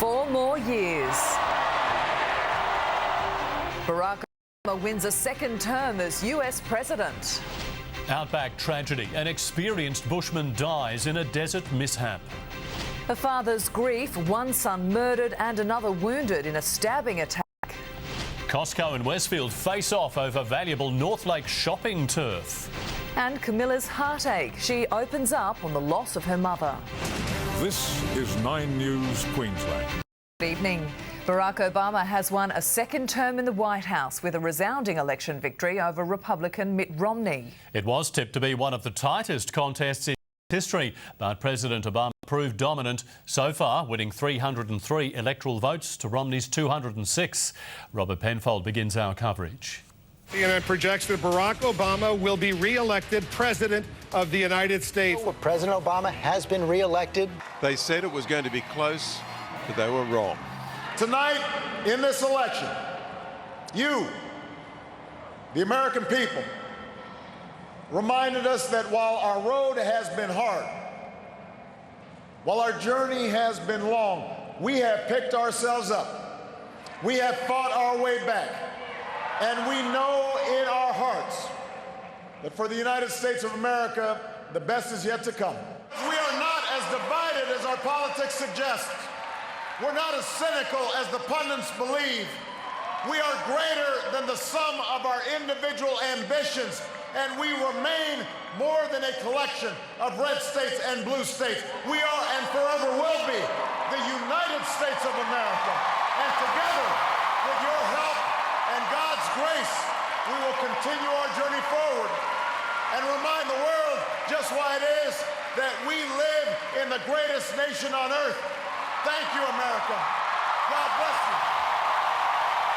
4 more years. Barack Obama wins a second term as US president. Outback tragedy. An experienced bushman dies in a desert mishap. A father's grief, one son murdered and another wounded in a stabbing attack. Costco and Westfield face off over valuable North Lake shopping turf. And Camilla's heartache. She opens up on the loss of her mother. This is 9 News Queensland. Good evening. Barack Obama has won a second term in the White House with a resounding election victory over Republican Mitt Romney. It was tipped to be one of the tightest contests in history, but President Obama proved dominant, so far winning 303 electoral votes to Romney's 206. Robert Penfold begins our coverage. CNN projects that Barack Obama will be re-elected President of the United States. President Obama has been re-elected. They said it was going to be close, but they were wrong. Tonight, in this election, you, the American people, reminded us that while our road has been hard, while our journey has been long, we have picked ourselves up. We have fought our way back. And we know in our hearts that for the United States of America, the best is yet to come. We are not as divided as our politics suggests. We're not as cynical as the pundits believe. We are greater than the sum of our individual ambitions, and we remain more than a collection of red states and blue states. We are and forever will be the United States of America. And together, with your help and God's grace, we will continue our journey forward and remind the world just why it is that we live in the greatest nation on earth. Thank you, America. God bless you.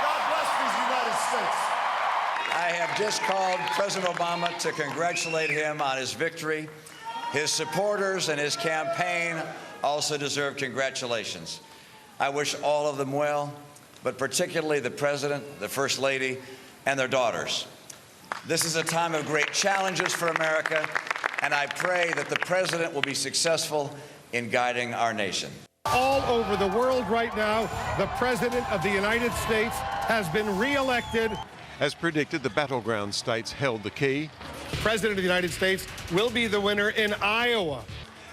God bless these United States. I have just called President Obama to congratulate him on his victory. His supporters and his campaign also deserve congratulations. I wish all of them well, but particularly the President, the First Lady, and their daughters. This is a time of great challenges for America, and I pray that the President will be successful in guiding our nation. All over the world right now, the President of the United States has been re-elected. As predicted, the battleground states held the key. The President of the United States will be the winner in Iowa.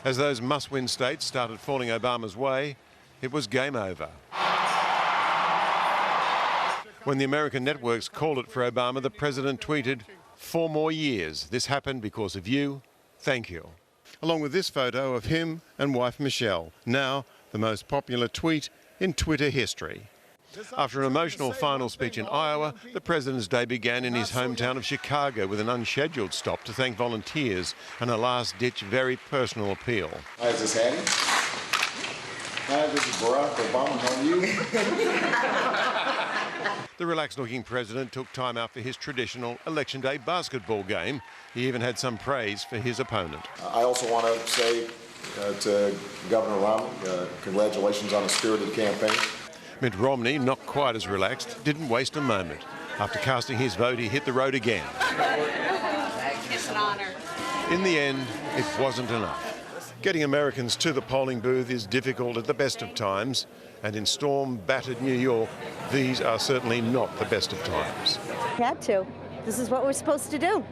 As those must-win states started falling Obama's way, it was game over. When the American networks called it for Obama, the president tweeted, "4 more years. This happened because of you. Thank you." Along with this photo of him and wife Michelle, now the most popular tweet in Twitter history. After an emotional final speech in Iowa, the president's day began in his hometown of Chicago with an unscheduled stop to thank volunteers and a last-ditch, very personal appeal. Hi, is this Hattie? Hi, this is Barack Obama. How are you? The relaxed-looking president took time out for his traditional Election Day basketball game. He even had some praise for his opponent. I also want to say to Governor Romney, congratulations on a spirited campaign. Mitt Romney, not quite as relaxed, didn't waste a moment. After casting his vote, he hit the road again. It's an honor. In the end, it wasn't enough. Getting Americans to the polling booth is difficult at the best of times, and in storm-battered New York, these are certainly not the best of times. Had to. This is what we're supposed to do.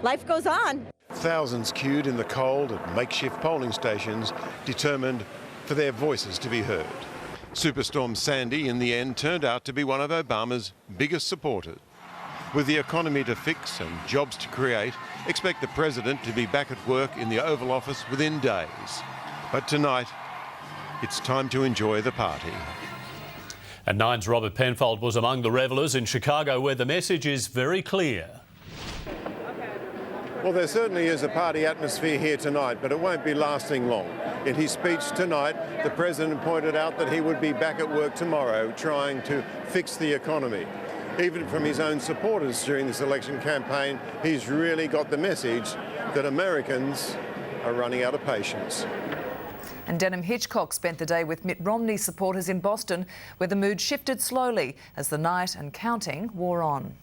Life goes on. Thousands queued in the cold at makeshift polling stations, determined for their voices to be heard. Superstorm Sandy, in the end, turned out to be one of Obama's biggest supporters. With the economy to fix and jobs to create, expect the president to be back at work in the Oval Office within days. But tonight, it's time to enjoy the party. And Nine's Robert Penfold was among the revellers in Chicago, where the message is very clear. Well, there certainly is a party atmosphere here tonight, but it won't be lasting long. In his speech tonight, the president pointed out that he would be back at work tomorrow trying to fix the economy. Even from his own supporters during this election campaign, he's really got the message that Americans are running out of patience. And Denham Hitchcock spent the day with Mitt Romney supporters in Boston, where the mood shifted slowly as the night and counting wore on.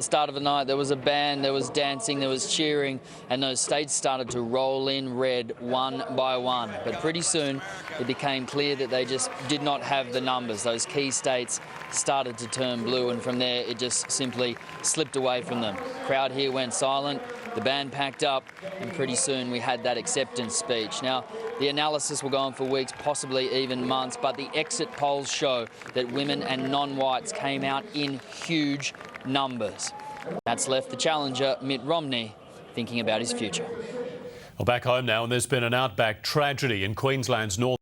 the start of the night, there was a band, there was dancing, there was cheering, and those states started to roll in red one by one. But pretty soon it became clear that they just did not have the numbers. Those key states started to turn blue, and from there it just simply slipped away from them. Crowd here went silent, the band packed up, and pretty soon we had that acceptance speech. Now, the analysis will go on for weeks, possibly even months, but the exit polls show that women and non-whites came out in huge numbers. That's left the challenger, Mitt Romney, thinking about his future. Well, back home now, and there's been an outback tragedy in Queensland's north.